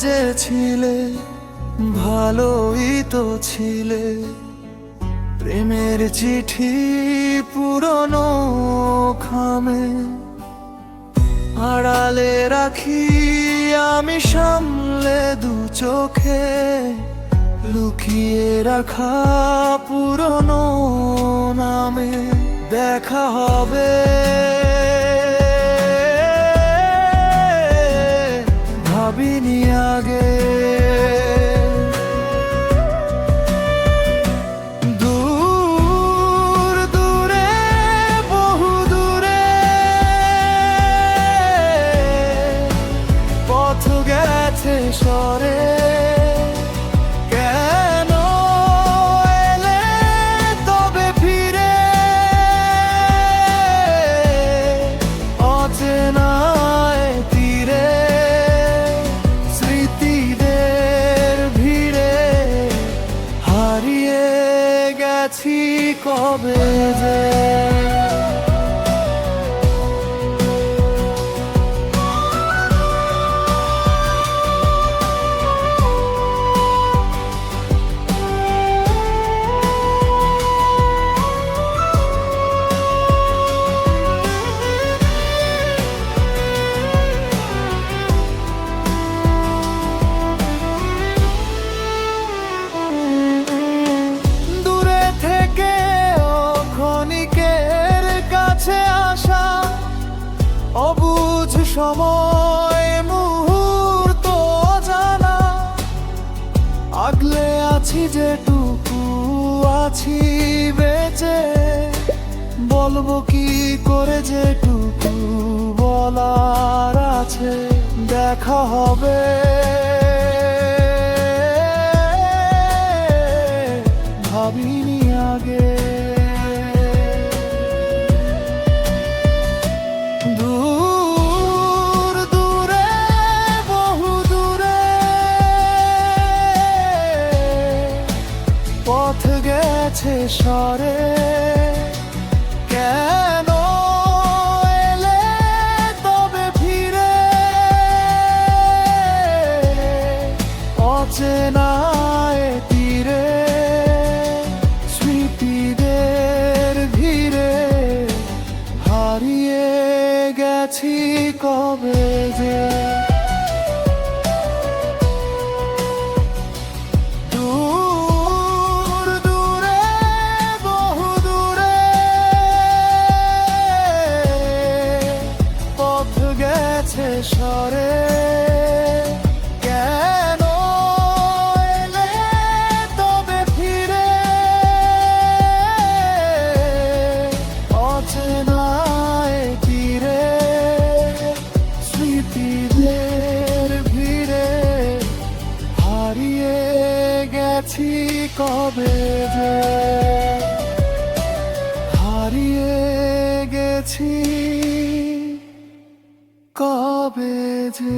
যে ছিলে ভালোই তো ছিলে, প্রেমের চিঠি পুরনো খামে আড়ালে রাখি আমি সামলে দু চোখে, লুকিয়ে রাখা পুরনো নামে দেখা হবে ভাবিনি আগে। দূর দূরে বহু দূরে পথ গেছে সরে, কেন এলে তবে ফিরে অচেনায় তীরে, স্মৃতিদের ভিড়ে হারিয়ে গেছি কবে যে। অবুঝ সময় মুহূর্ত জানা, আগলে আছি যেটুকু আছি বেঁচে, বলবো কি করে যেটুকু বলার আছে। দেখা হবে ভাবিনি আগে। দূর দূরে বহু দূরে পথ গেছে সরে, কেন এলে তবে ফিরে অচেনায় তীরে, স্মৃতিদের ভিড়ে হারিয়ে গেছি কবে যে। দূর দূরে বহু দূরে পথ গেছে সরে, কেন এলে তবে ফিরে অচেনায় তীরে, স্মৃতিদের ভিড়ে হারিয়ে গেছি কবে যে, হারিয়ে গেছি কবে যে।